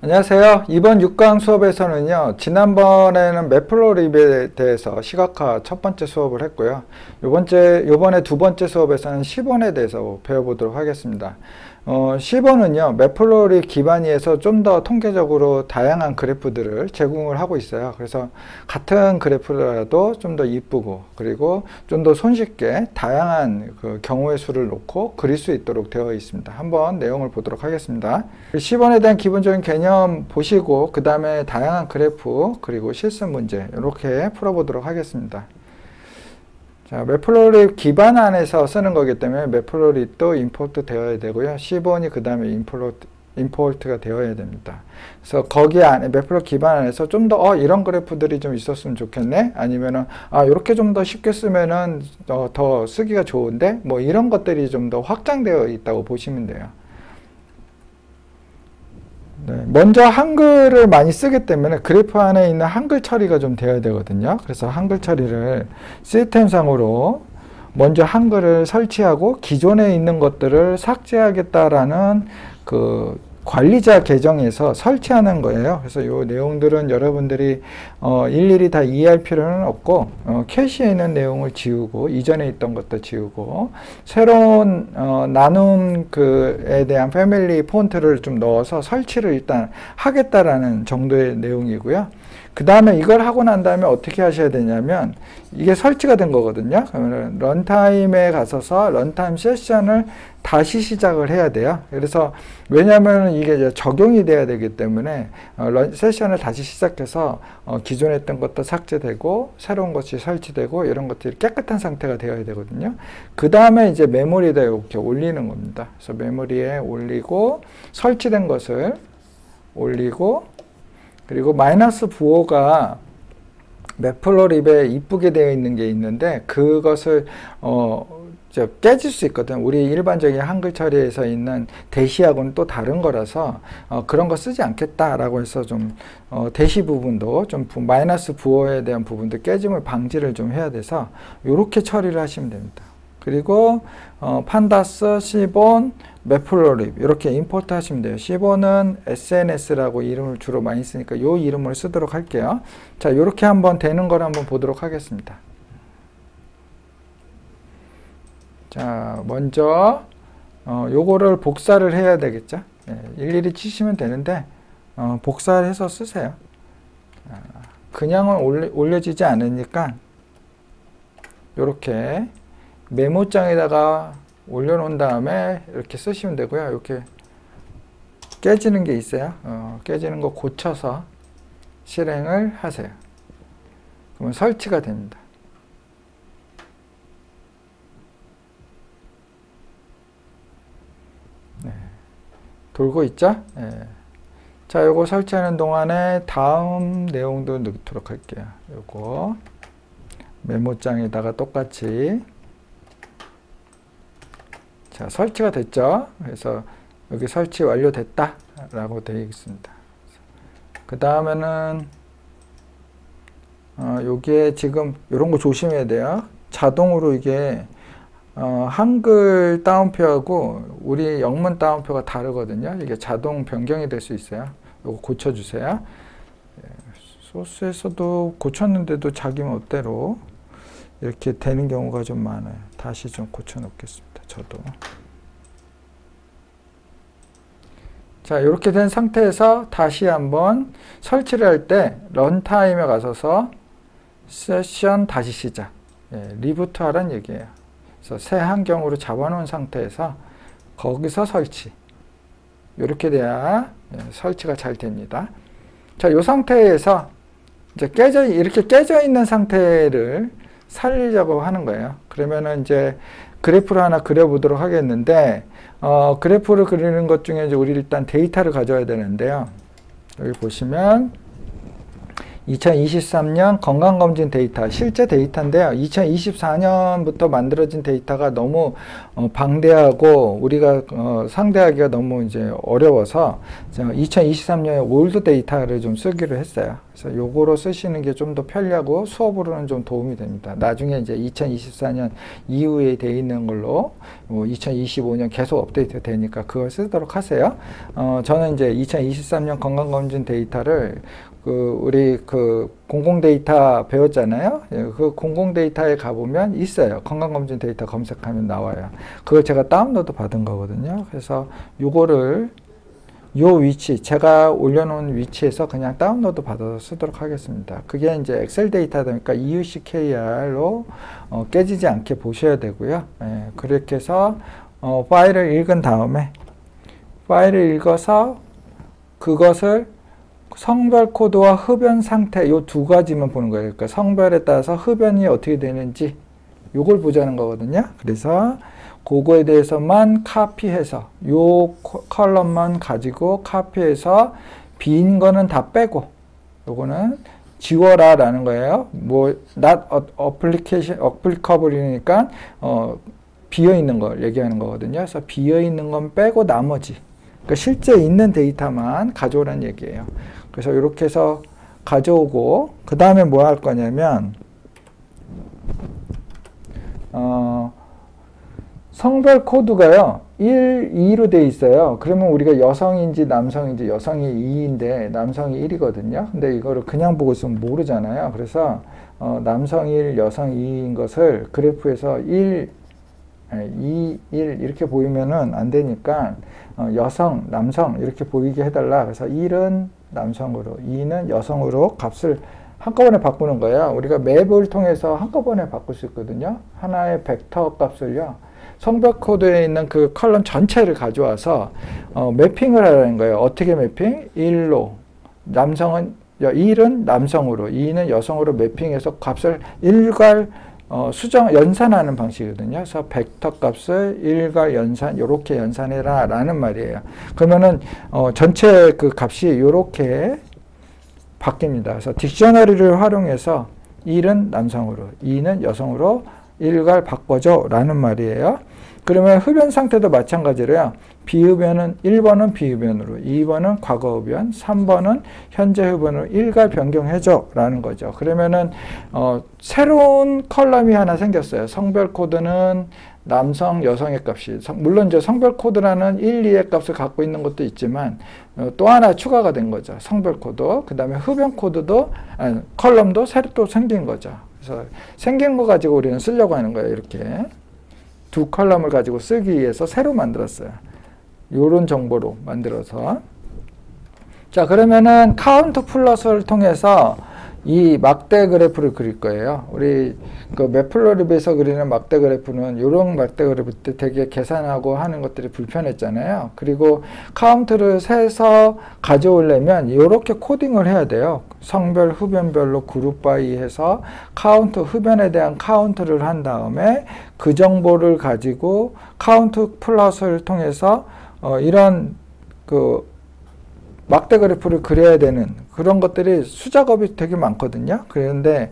안녕하세요. 이번 6강 수업에서는요, 지난번에는 매플로립에 대해서 시각화 첫 번째 수업을 했고요. 요번에 두 번째 수업에서는 10원에 대해서 배워보도록 하겠습니다. 10원은요, 매플로립 기반위에서 좀 더 통계적으로 다양한 그래프들을 제공을 하고 있어요. 그래서 같은 그래프라도 좀 더 이쁘고, 그리고 좀 더 손쉽게 다양한 그 경우의 수를 놓고 그릴 수 있도록 되어 있습니다. 한번 내용을 보도록 하겠습니다. 10원에 대한 기본적인 개념 보시고, 그 다음에 다양한 그래프, 그리고 실습 문제, 이렇게 풀어보도록 하겠습니다. 자, 매플로립 기반 안에서 쓰는 거기 때문에 매플로립도 임포트 되어야 되고요. 10원이 그 다음에 임포트가 되어야 됩니다. 그래서 거기 안에 매플로립 기반 안에서 좀 더 이런 그래프들이 좀 있었으면 좋겠네, 아니면은 이렇게 좀 더 쉽게 쓰면은 더 쓰기가 좋은데, 뭐 이런 것들이 좀 더 확장되어 있다고 보시면 돼요. 네, 먼저 한글을 많이 쓰기 때문에 그래프 안에 있는 한글 처리가 좀 되어야 되거든요. 그래서 한글 처리를 시스템상으로 먼저 한글을 설치하고 기존에 있는 것들을 삭제하겠다라는 그 관리자 계정에서 설치하는 거예요. 그래서 이 내용들은 여러분들이 일일이 다 이해할 필요는 없고, 캐시에 있는 내용을 지우고, 이전에 있던 것도 지우고, 새로운 나눔 그에 대한 패밀리 폰트를 좀 넣어서 설치를 일단 하겠다라는 정도의 내용이고요. 그 다음에 이걸 하고 난 다음에 어떻게 하셔야 되냐면, 이게 설치가 된 거거든요. 그러면 런타임에 가서서 런타임 세션을 다시 시작을 해야 돼요. 그래서 왜냐하면 이게 이제 적용이 돼야 되기 때문에 세션을 다시 시작해서 기존에 했던 것도 삭제되고 새로운 것이 설치되고 이런 것들이 깨끗한 상태가 되어야 되거든요. 그 다음에 이제 메모리에다 이렇게 올리는 겁니다. 그래서 메모리에 올리고 설치된 것을 올리고, 그리고 마이너스 부호가 매플로립에 이쁘게 되어 있는 게 있는데, 그것을 깨질 수 있거든. 우리 일반적인 한글 처리에서 있는 대시하고는 또 다른 거라서 그런 거 쓰지 않겠다라고 해서 좀 대시 부분도 좀 마이너스 부호에 대한 부분도 깨짐을 방지를 좀 해야 돼서 이렇게 처리를 하시면 됩니다. 그리고 판다스, 시본, 매플로립 이렇게 임포트 하시면 돼요. 시본은 SNS라고 이름을 주로 많이 쓰니까 이 이름을 쓰도록 할게요. 자, 이렇게 한번 되는 걸 한번 보도록 하겠습니다. 자, 먼저 요거를 복사를 해야 되겠죠. 일일이 치시면 되는데 복사를 해서 쓰세요. 그냥은 올려지지 않으니까 요렇게 메모장에다가 올려놓은 다음에 이렇게 쓰시면 되고요. 이렇게 깨지는 게 있어요. 깨지는 거 고쳐서 실행을 하세요. 그러면 설치가 됩니다. 네. 돌고 있죠? 네. 자, 요거 설치하는 동안에 다음 내용도 넣도록 할게요. 요거 메모장에다가 똑같이. 자, 설치가 됐죠? 그래서 여기 설치 완료됐다 라고 되어 있습니다. 그 다음에는 여기에 지금 이런 거 조심해야 돼요. 자동으로 이게 한글 따옴표하고 우리 영문 따옴표가 다르거든요. 이게 자동 변경이 될 수 있어요. 이거 고쳐주세요. 소스에서도 고쳤는데도 자기 멋대로 이렇게 되는 경우가 좀 많아요. 다시 좀 고쳐 놓겠습니다. 저도. 자, 이렇게 된 상태에서 다시 한번 설치를 할 때 런타임에 가서서 세션 다시 시작, 리부트 하라는 얘기예요. 그래서 새 환경으로 잡아놓은 상태에서 거기서 설치, 이렇게 돼야 설치가 잘 됩니다. 자, 이 상태에서 이제 이렇게 깨져 있는 상태를 살리려고 하는 거예요. 그러면은 이제 그래프를 하나 그려보도록 하겠는데, 그래프를 그리는 것 중에 이제 우리 일단 데이터를 가져야 되는데요. 여기 보시면 2023년 건강검진 데이터, 실제 데이터인데요. 2024년부터 만들어진 데이터가 너무 방대하고 우리가 상대하기가 너무 이제 어려워서 2023년에 올드 데이터를 좀 쓰기로 했어요. 그래서 요거로 쓰시는 게 좀 더 편리하고 수업으로는 좀 도움이 됩니다. 나중에 이제 2024년 이후에 돼 있는 걸로 2025년 계속 업데이트 되니까 그걸 쓰도록 하세요. 저는 이제 2023년 건강검진 데이터를 우리 공공 데이터 배웠잖아요. 그 공공 데이터에 가보면 있어요. 건강검진 데이터 검색하면 나와요. 그걸 제가 다운로드 받은 거거든요. 그래서 요거를 요 위치, 제가 올려놓은 위치에서 그냥 다운로드 받아서 쓰도록 하겠습니다. 그게 이제 엑셀 데이터다 보니까 EUCKR로 깨지지 않게 보셔야 되고요. 그렇게 해서 파일을 읽은 다음에 파일을 읽어서 그것을 성별 코드와 흡연 상태 요 두 가지만 보는 거예요. 그러니까 성별에 따라서 흡연이 어떻게 되는지 요걸 보자는 거거든요. 그래서 그거에 대해서만 카피해서 요 컬럼만 가지고 카피해서 빈 거는 다 빼고 요거는 지워라 라는 거예요. 뭐 not applicable이니까 비어 있는 걸 얘기하는 거거든요. 그래서 비어 있는 건 빼고 나머지 그러니까 실제 있는 데이터만 가져오라는 얘기예요. 그래서 이렇게 해서 가져오고 그 다음에 뭐 할 거냐면 성별 코드가요 1, 2로 돼 있어요. 그러면 우리가 여성인지 남성인지 여성이 2인데 남성이 1이거든요. 근데 이거를 그냥 보고 있으면 모르잖아요. 그래서 남성 1, 여성 2인 것을 그래프에서 1, 2, 1 이렇게 보이면은 안 되니까 여성, 남성 이렇게 보이게 해달라. 그래서 1은 남성으로, 2는 여성으로 값을 한꺼번에 바꾸는 거예요. 우리가 맵을 통해서 한꺼번에 바꿀 수 있거든요. 하나의 벡터 값을요. 성별 코드에 있는 그 컬럼 전체를 가져와서 매핑을 하라는 거예요. 어떻게 매핑? 1로 남성은 1은 남성으로, 2는 여성으로 매핑해서 값을 일괄 연산하는 방식이거든요. 그래서 벡터 값을 일괄 연산, 요렇게 연산해라 라는 말이에요. 그러면은 전체 그 값이 요렇게 바뀝니다. 그래서 딕셔너리를 활용해서 1은 남성으로, 2는 여성으로 일괄 바꿔줘 라는 말이에요. 그러면 흡연 상태도 마찬가지로요. 비흡연은 1번은 비흡연으로, 2번은 과거 흡연, 3번은 현재 흡연으로 일괄 변경해줘 라는 거죠. 그러면은 새로운 컬럼이 하나 생겼어요. 성별 코드는 남성, 여성의 값이 물론 이제 성별 코드라는 1, 2의 값을 갖고 있는 것도 있지만 또 하나 추가가 된 거죠. 성별 코드, 그 다음에 흡연 코드도 컬럼도 새로 또 생긴 거죠. 그래서 생긴 거 가지고 우리는 쓰려고 하는 거예요. 이렇게 두 컬럼을 가지고 쓰기 위해서 새로 만들었어요. 요런 정보로 만들어서. 자, 그러면은 카운트 플러스를 통해서 이 막대 그래프를 그릴 거예요. 우리 그 매플로립에서 그리는 막대 그래프는 요런 막대 그래프 때 되게 계산하고 하는 것들이 불편했잖아요. 그리고 카운트를 세서 가져오려면 요렇게 코딩을 해야 돼요. 성별, 흡연별로 그룹 바이 해서 카운트, 흡연에 대한 카운트를 한 다음에 그 정보를 가지고 카운트 플러스를 통해서 이런 그 막대 그래프를 그려야 되는 그런 것들이 수작업이 되게 많거든요. 그런데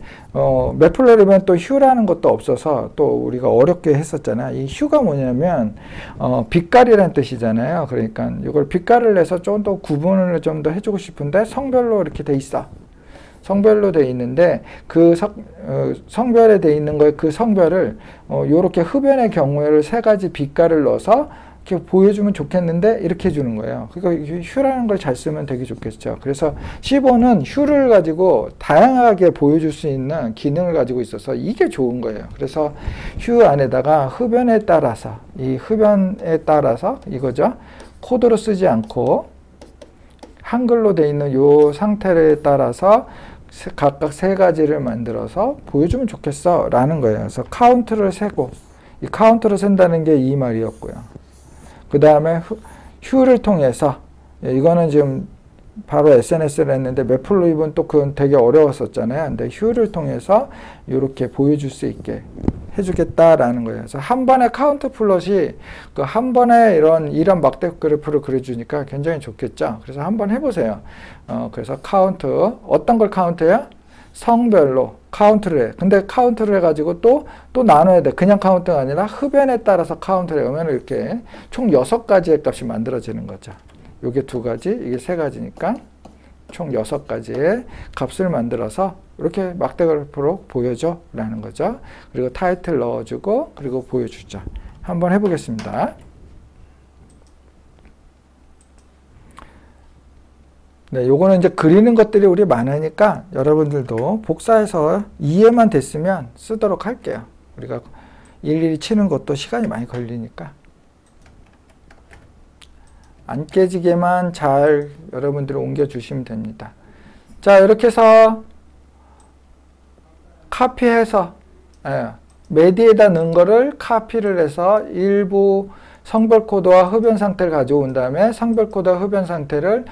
매플로립은 또 휴라는 것도 없어서 또 우리가 어렵게 했었잖아요. 이 휴가 뭐냐면 빛깔이라는 뜻이잖아요. 그러니까 이걸 빛깔을 내서 좀 더 구분을 좀 더 해주고 싶은데 성별로 이렇게 돼 있어. 성별로 돼 있는데 그 성별에 돼 있는 거에 그 성별을 요렇게 흡연의 경우에를 세 가지 빛깔을 넣어서 이렇게 보여주면 좋겠는데 이렇게 해주는 거예요. 그러니까 휴라는 걸 잘 쓰면 되게 좋겠죠. 그래서 C5는 휴를 가지고 다양하게 보여줄 수 있는 기능을 가지고 있어서 이게 좋은 거예요. 그래서 휴 안에다가 흡연에 따라서 이 흡연에 따라서 이거죠. 코드로 쓰지 않고 한글로 돼 있는 요 상태에 따라서 각각 세 가지를 만들어서 보여주면 좋겠어 라는 거예요. 그래서 카운트를 세고 이 카운트를 센다는 게 이 말이었고요. 그 다음에 휴를 통해서 이거는 지금 바로 SNS를 했는데 매플로립은 또 그건 되게 어려웠었잖아요. 근데 휴를 통해서 이렇게 보여줄 수 있게 해주겠다라는 거예요. 그래서 한 번에 카운트 플롯이 그 한 번에 이런 막대 그래프를 그려주니까 굉장히 좋겠죠. 그래서 한번 해보세요. 그래서 카운트 어떤 걸 카운트해요? 성별로 카운트를 해. 근데 카운트를 해가지고 또 나눠야 돼. 그냥 카운트가 아니라 흡연에 따라서 카운트를 해오면 이렇게 총 6가지의 값이 만들어지는 거죠. 요게 2가지, 이게 3가지니까 총 6가지의 값을 만들어서 이렇게 막대 그래프로 보여줘 라는 거죠. 그리고 타이틀 넣어주고 그리고 보여주죠. 한번 해보겠습니다. 네, 요거는 이제 그리는 것들이 우리 많으니까 여러분들도 복사해서 이해만 됐으면 쓰도록 할게요. 우리가 일일이 치는 것도 시간이 많이 걸리니까. 안 깨지게만 잘 여러분들이 옮겨주시면 됩니다. 자, 이렇게 해서 카피해서 메디에다 넣은 거를 카피를 해서 일부 성별 코드와 흡연 상태를 가져온 다음에 성별 코드와 흡연 상태를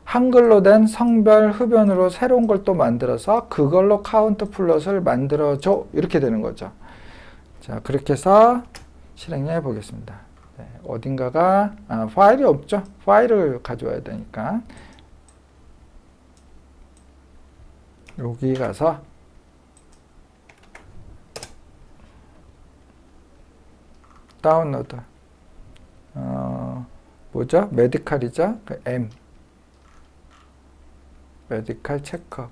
한글로 된 성별 흡연으로 새로운 걸 또 만들어서 그걸로 카운트 플롯을 만들어줘. 이렇게 되는 거죠. 자, 그렇게 해서 실행해 보겠습니다. 네, 어딘가가 파일이 없죠. 파일을 가져와야 되니까 여기 가서 다운로드 뭐죠? 메디칼이죠? 그 M 메디칼 체크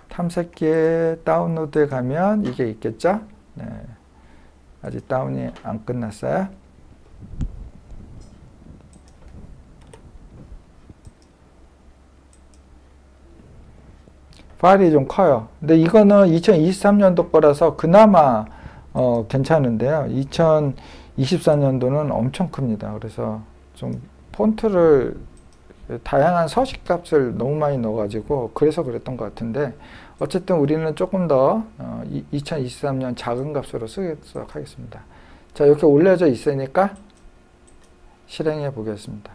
탐색기에 다운로드에 가면 이게 있겠죠? 네. 아직 다운이 안 끝났어요. 파일이 좀 커요. 근데 이거는 2023년도 거라서 그나마 괜찮은데요. 2024년도는 엄청 큽니다. 그래서 좀 폰트를 다양한 서식 값을 너무 많이 넣어가지고 그래서 그랬던 것 같은데 어쨌든 우리는 조금 더 2023년 작은 값으로 쓰도록 하겠습니다. 자, 이렇게 올려져 있으니까 실행해 보겠습니다.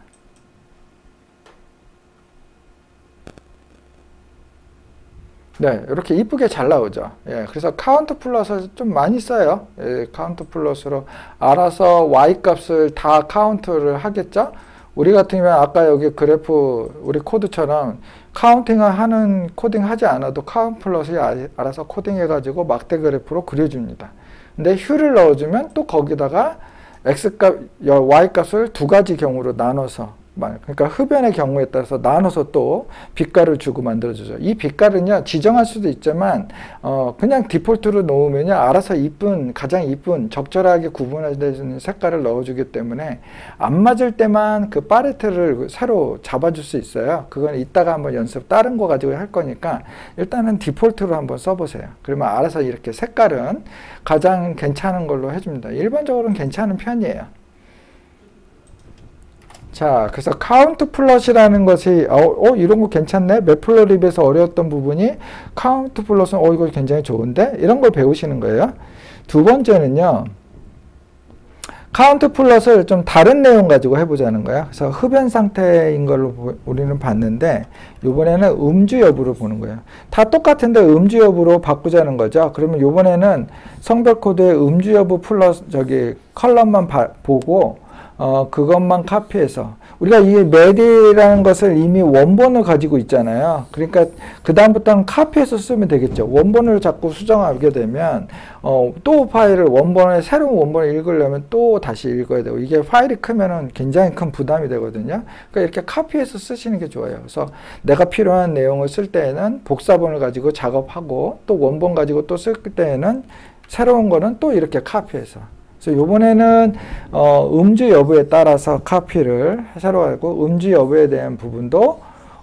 네, 이렇게 이쁘게 잘 나오죠. 예, 그래서 카운트 플러스를 좀 많이 써요. 예, 카운트 플러스로 알아서 y 값을 다 카운트를 하겠죠. 우리 같은 경우는 아까 여기 그래프 우리 코드처럼 카운팅을 하는 코딩 하지 않아도 카운트 플러스에 알아서 코딩 해가지고 막대 그래프로 그려줍니다. 근데 휴를 넣어주면 또 거기다가 x값, y값을 2가지 경우로 나눠서 그러니까 흡연의 경우에 따라서 나눠서 또 빛깔을 주고 만들어주죠. 이 빛깔은요 지정할 수도 있지만 그냥 디폴트로 놓으면요 알아서 가장 이쁜 적절하게 구분해주는 색깔을 넣어주기 때문에 안 맞을 때만 그 팔레트를 새로 잡아줄 수 있어요. 그건 이따가 한번 다른 거 가지고 할 거니까 일단은 디폴트로 한번 써보세요. 그러면 알아서 이렇게 색깔은 가장 괜찮은 걸로 해줍니다. 일반적으로는 괜찮은 편이에요. 자, 그래서 카운트 플롯이라는 것이 이런 거 괜찮네. 매플로립에서 어려웠던 부분이 카운트 플롯은 이거 굉장히 좋은데 이런 걸 배우시는 거예요. 두 번째는요. 카운트 플롯을 좀 다른 내용 가지고 해보자는 거야. 그래서 흡연 상태인 걸로 우리는 봤는데 이번에는 음주 여부를 보는 거예요. 다 똑같은데 음주 여부로 바꾸자는 거죠. 그러면 이번에는 성별 코드의 음주 여부 플러스 컬럼만 보고 그것만 카피해서 우리가 이 메디라는 것을 이미 원본을 가지고 있잖아요. 그러니까 그 다음부터는 카피해서 쓰면 되겠죠. 원본을 자꾸 수정하게 되면 또 파일을 새로운 원본을 읽으려면 또 다시 읽어야 되고 이게 파일이 크면은 굉장히 큰 부담이 되거든요. 그러니까 이렇게 카피해서 쓰시는 게 좋아요. 그래서 내가 필요한 내용을 쓸 때에는 복사본을 가지고 작업하고 또 원본 가지고 또 쓸 때에는 새로운 거는 또 이렇게 카피해서 그래서 요번에는 음주 여부에 따라서 카피를 새로 하고 음주 여부에 대한 부분도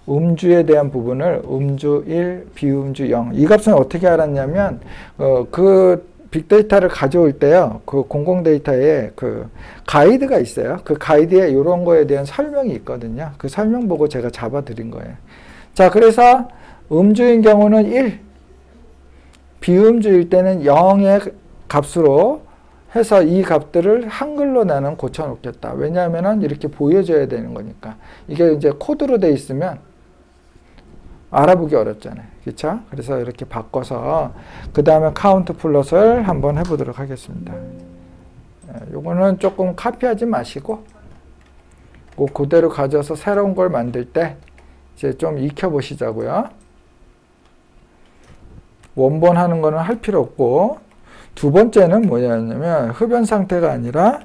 음주에 대한 부분을 음주 1, 비음주 0 이 값은 어떻게 알았냐면 그 빅데이터를 가져올 때요. 그 공공 데이터에 그 가이드가 있어요. 그 가이드에 이런 거에 대한 설명이 있거든요. 그 설명 보고 제가 잡아 드린 거예요. 자, 그래서 음주인 경우는 1, 비음주일 때는 0의 값으로 해서 이 값들을 한글로 나는 고쳐 놓겠다. 왜냐하면 이렇게 보여줘야 되는 거니까. 이게 이제 코드로 돼 있으면 알아보기 어렵잖아요. 그렇죠? 그래서 이렇게 바꿔서 그 다음에 카운트 플롯을 한번 해보도록 하겠습니다. 요거는 조금 카피하지 마시고 그대로 가져서 새로운 걸 만들 때 이제 좀 익혀 보시자고요. 원본 하는 거는 할 필요 없고, 두 번째는 뭐냐면 흡연 상태가 아니라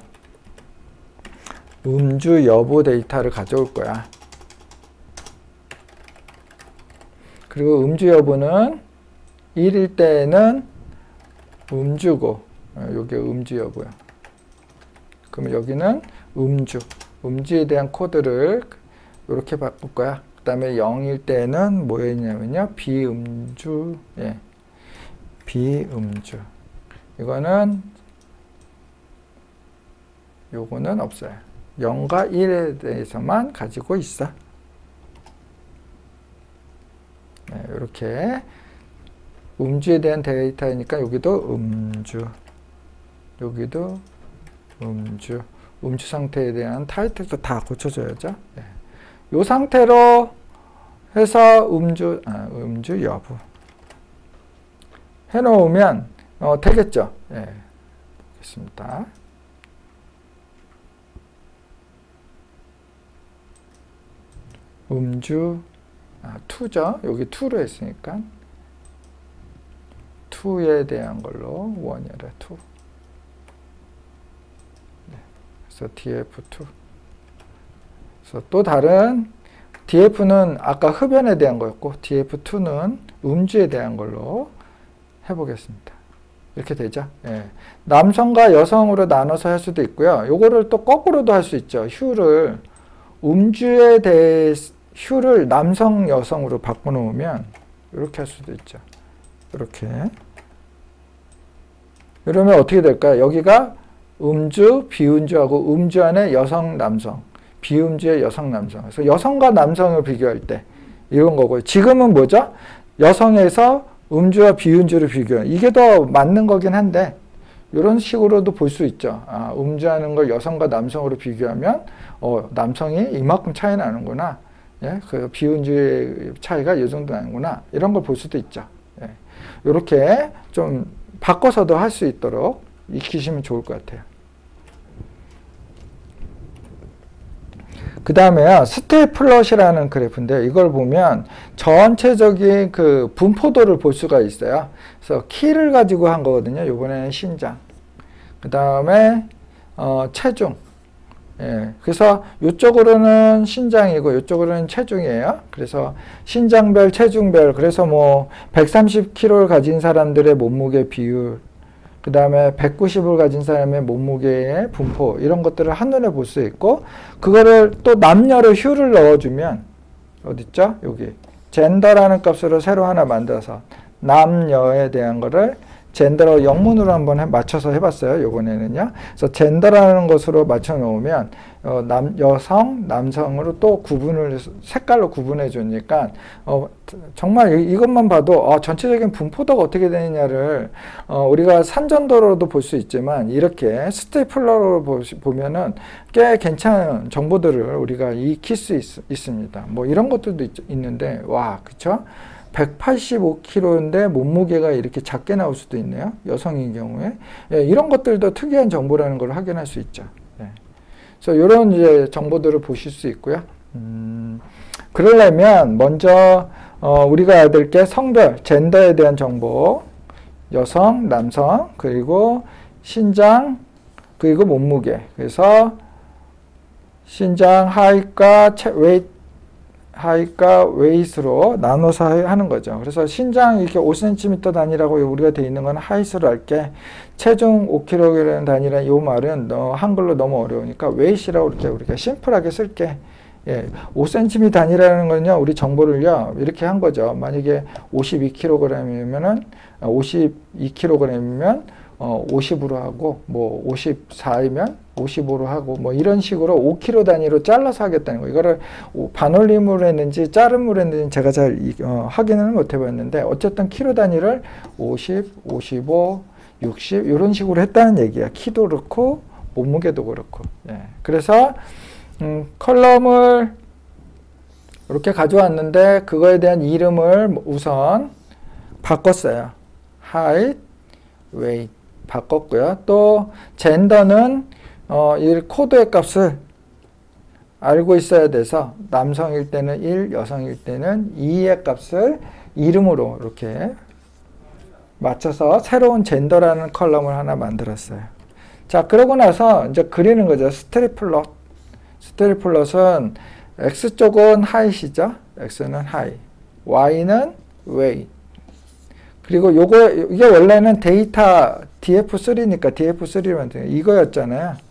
음주 여부 데이터를 가져올 거야. 그리고 음주 여부는 1일 때는 음주고, 여기 음주 여부야. 그럼 여기는 음주에 대한 코드를 이렇게 바꿀 거야. 그 다음에 0일 때는 뭐였냐면요, 비음주, 비음주. 요거는 없어요. 0과 1에 대해서만 가지고 있어. 이렇게 음주에 대한 데이터니까 여기도 음주, 여기도 음주 상태에 대한 타이틀도 다 고쳐줘야죠. 이 상태로 해서 음주 여부 해놓으면 되겠죠. 보겠습니다. 음주 2죠. 여기 2로 했으니까 2에 대한 걸로 1이라 2. 그래서 df2. 그래서 또 다른 df는 아까 흡연에 대한 거였고 df2는 음주에 대한 걸로 해보겠습니다. 이렇게 되죠. 남성과 여성으로 나눠서 할 수도 있고요. 요거를 또 거꾸로도 할 수 있죠. 휴를 음주에 대해 휴를 남성, 여성으로 바꿔놓으면 이렇게 할 수도 있죠. 이렇게. 이러면 어떻게 될까요? 여기가 음주, 비음주하고 음주 안에 여성, 남성, 비음주의 여성, 남성. 그래서 여성과 남성을 비교할 때 이런 거고요. 지금은 뭐죠? 여성에서 음주와 비음주를 비교해요. 이게 더 맞는 거긴 한데 이런 식으로도 볼 수 있죠. 음주하는 걸 여성과 남성으로 비교하면 남성이 이만큼 차이 나는구나. 그 비음주의 차이가 이 정도 나는구나. 이런 걸 볼 수도 있죠. 이렇게 좀 바꿔서도 할 수 있도록 익히시면 좋을 것 같아요. 그 다음에요, 스테이플럿이라는 그래프인데 이걸 보면 전체적인 그 분포도를 볼 수가 있어요. 그래서 키를 가지고 한 거거든요. 이번에는 신장, 그 다음에 체중. 그래서 이쪽으로는 신장이고 이쪽으로는 체중이에요. 그래서 신장별, 체중별. 그래서 뭐 130kg를 가진 사람들의 몸무게 비율, 그 다음에 190을 가진 사람의 몸무게의 분포, 이런 것들을 한눈에 볼 수 있고, 그거를 또 남녀로 휴를 넣어주면 어딨죠? 여기 젠더라는 값으로 새로 하나 만들어서 남녀에 대한 거를 젠더로 영문으로 한번 맞춰서 해봤어요. 요번에는요. 그래서 젠더라는 것으로 맞춰 놓으면 여성, 남성으로 또 색깔로 구분해 주니까 정말 이것만 봐도 전체적인 분포도가 어떻게 되느냐를 우리가 산전도로도 볼 수 있지만 이렇게 스테이플러로 보면은 꽤 괜찮은 정보들을 우리가 익힐 수 있습니다. 뭐 이런 것들도 있는데 와, 그쵸? 185kg인데 몸무게가 이렇게 작게 나올 수도 있네요. 여성인 경우에. 이런 것들도 특이한 정보라는 걸 확인할 수 있죠. 그래서 이런 이제 정보들을 보실 수 있고요. 그러려면 먼저 우리가 알아야 될 게 성별, 젠더에 대한 정보, 여성, 남성, 그리고 신장, 그리고 몸무게. 그래서 신장, 하이과 웨이트로 나눠서 하는 거죠. 그래서 신장 이렇게 5cm 단위라고 우리가 되어 있는 건 하이트로 할게. 체중 5kg 단위라는 이 말은 한글로 너무 어려우니까 웨이트라고 이렇게 우리가 심플하게 쓸게. 5cm 단위라는 거는요, 우리 정보를요, 이렇게 한 거죠. 만약에 52kg이면은, 52kg이면, 50으로 하고, 뭐, 54이면 55로 하고, 뭐, 이런 식으로 5kg 단위로 잘라서 하겠다는 거. 이거를 반올림으로 했는지, 자름으로 했는지 제가 잘, 확인을 못 해봤는데, 어쨌든 키로 단위를 50, 55, 60, 이런 식으로 했다는 얘기야. 키도 그렇고, 몸무게도 그렇고. 그래서, 컬럼을 이렇게 가져왔는데, 그거에 대한 이름을 우선 바꿨어요. height, weight. 바꿨고요. 또 젠더는 이 코드의 값을 알고 있어야 돼서 남성일 때는 1, 여성일 때는 2의 값을 이름으로 이렇게 맞춰서 새로운 젠더라는 컬럼을 하나 만들었어요. 자, 그러고 나서 이제 그리는 거죠. 스트립플롯. 스트립플롯은 X쪽은 하이시죠. X는 하이. Y는 웨이. 그리고 요거, 이게 원래는 데이터 DF3니까 DF3를 만드는 이거였잖아요.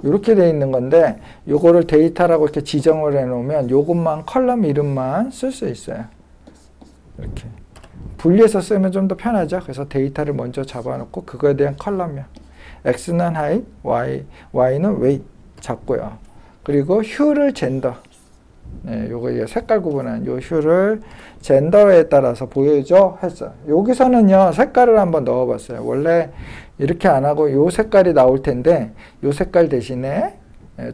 이렇게 돼 있는 건데 요거를 데이터라고 이렇게 지정을 해 놓으면 요것만 컬럼 이름만 쓸 수 있어요. 이렇게 분리해서 쓰면 좀 더 편하죠. 그래서 데이터를 먼저 잡아놓고 그거에 대한 컬럼명 X는 height, Y는 weight 잡고요. 그리고 hue를 젠더. 네, 요거 색깔 구분한 요 hue를 젠더에 따라서 보여줘 했어. 여기서는요 색깔을 한번 넣어봤어요. 원래 이렇게 안 하고 요 색깔이 나올 텐데 요 색깔 대신에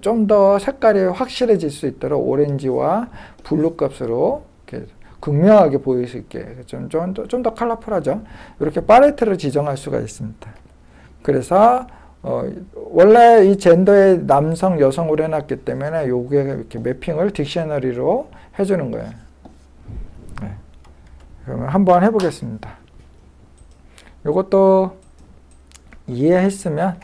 좀 더 색깔이 확실해질 수 있도록 오렌지와 블루 값으로 이렇게 극명하게 보일 수 있게 좀 더 컬러풀하죠. 이렇게 팔레트를 지정할 수가 있습니다. 그래서 원래 이 젠더에 남성, 여성으로 해놨기 때문에 요게 이렇게 매핑을 딕셔너리로 해주는 거예요. 네. 그러면 한번 해보겠습니다. 요것도 이해했으면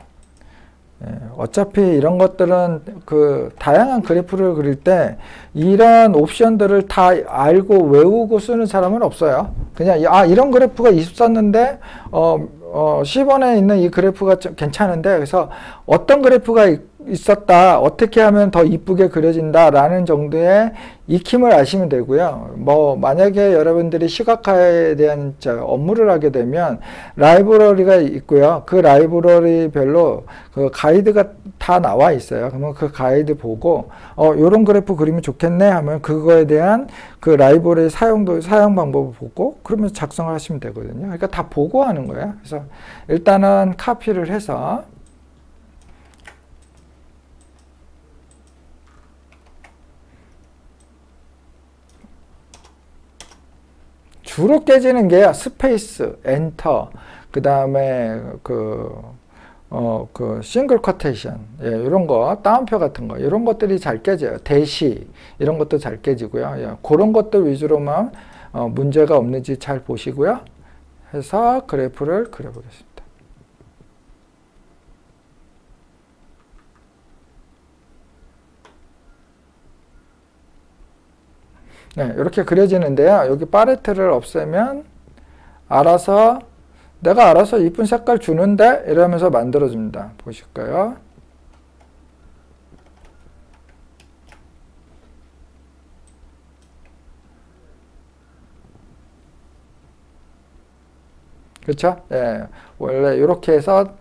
어차피 이런 것들은 그 다양한 그래프를 그릴 때 이런 옵션들을 다 알고 외우고 쓰는 사람은 없어요. 그냥 이런 그래프가 있었는데 10원에 있는 이 그래프가 좀 괜찮은데 그래서 어떤 그래프가 있었다, 어떻게 하면 더 이쁘게 그려진다 라는 정도의 익힘을 아시면 되고요. 뭐 만약에 여러분들이 시각화에 대한 업무를 하게 되면 라이브러리가 있고요. 그 라이브러리별로 그 가이드가 다 나와 있어요. 그러면 그 가이드 보고 요런 그래프 그리면 좋겠네 하면 그거에 대한 그 라이브러리 사용 방법을 보고 그러면 작성을 하시면 되거든요. 그러니까 다 보고 하는 거예요. 그래서 일단은 카피를 해서 주로 깨지는 게 스페이스, 엔터, 그 다음에 그 싱글 쿼테이션, 이런 거, 따옴표 같은 거, 이런 것들이 잘 깨져요. 대시, 이런 것도 잘 깨지고요. 그런 것들 위주로만 문제가 없는지 잘 보시고요. 해서 그래프를 그려보겠습니다. 네, 이렇게 그려지는데요. 여기 팔레트를 없애면 내가 알아서 이쁜 색깔 주는데 이러면서 만들어줍니다. 보실까요? 그렇죠? 예, 원래 이렇게 해서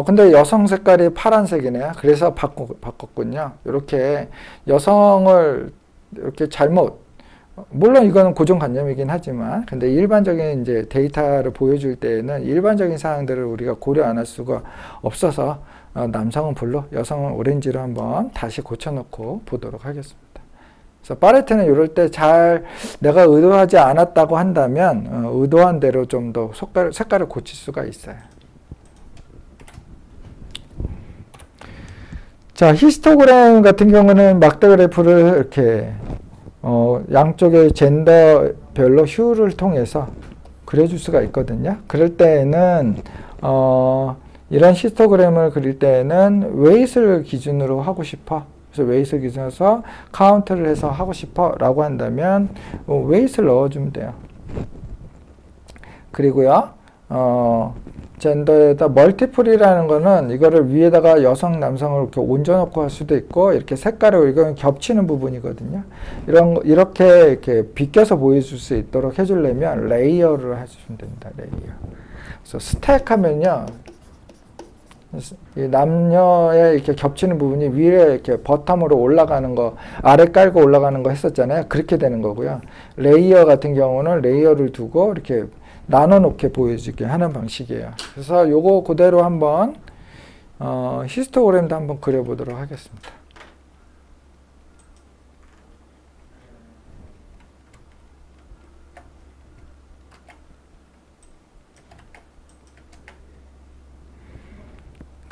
근데 여성 색깔이 파란색이네요. 그래서 바꿨군요. 이렇게 여성을 이렇게 잘못 물론 이거는 고정관념이긴 하지만 근데 일반적인 이제 데이터를 보여줄 때에는 일반적인 사항들을 우리가 고려 안 할 수가 없어서 남성은 블루, 여성은 오렌지로 한번 다시 고쳐놓고 보도록 하겠습니다. 그래서 팔레트는 이럴 때 잘 내가 의도하지 않았다고 한다면 의도한 대로 좀 더 색깔을 고칠 수가 있어요. 자, 히스토그램 같은 경우는 막대 그래프를 이렇게 양쪽의 젠더별로 휴를 통해서 그려줄 수가 있거든요. 그럴 때에는 이런 히스토그램을 그릴 때에는 웨이트를 기준으로 하고 싶어. 그래서 웨이트를 기준으로 해서 카운트를 해서 하고 싶어 라고 한다면 웨이트를 넣어주면 돼요. 그리고요 젠더에다 멀티플이라는 거는 이거를 위에다가 여성, 남성을 이렇게 얹어놓고 할 수도 있고 이렇게 색깔을 이건 겹치는 부분이거든요. 이렇게 비껴서 보여줄 수 있도록 해주려면 레이어를 해주시면 됩니다. 레이어. 그래서 스택 하면요. 이 남녀의 이렇게 겹치는 부분이 위에 이렇게 버텀으로 올라가는 거, 아래 깔고 올라가는 거 했었잖아요. 그렇게 되는 거고요. 레이어 같은 경우는 레이어를 두고 이렇게 나눠놓게 보여주게 하는 방식이에요. 그래서 요거 그대로 한번 히스토그램도 한번 그려보도록 하겠습니다.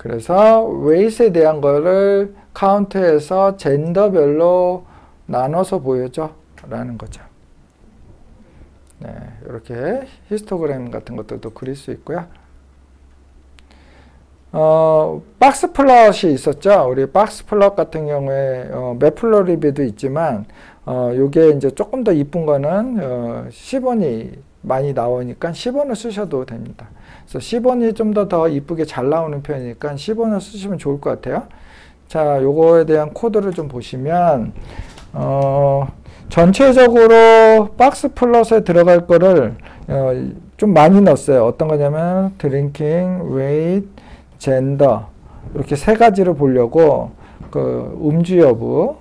그래서 weight에 대한 거를 카운트해서 젠더별로 나눠서 보여줘 라는 거죠. 네, 이렇게 히스토그램 같은 것들도 그릴 수 있고요. 박스 플롯이 있었죠. 우리 박스 플롯 같은 경우에 매플로리비도 있지만 요게 이제 조금 더 이쁜 거는 10원이 많이 나오니까 10원을 쓰셔도 됩니다. 그래서 10원이 좀 더 이쁘게 잘 나오는 편이니까 10원을 쓰시면 좋을 것 같아요. 자, 요거에 대한 코드를 좀 보시면 전체적으로 박스 플롯에 들어갈 거를 좀 많이 넣었어요. 어떤 거냐면 드링킹, 웨이트, 젠더 이렇게 세 가지를 보려고 그 음주 여부,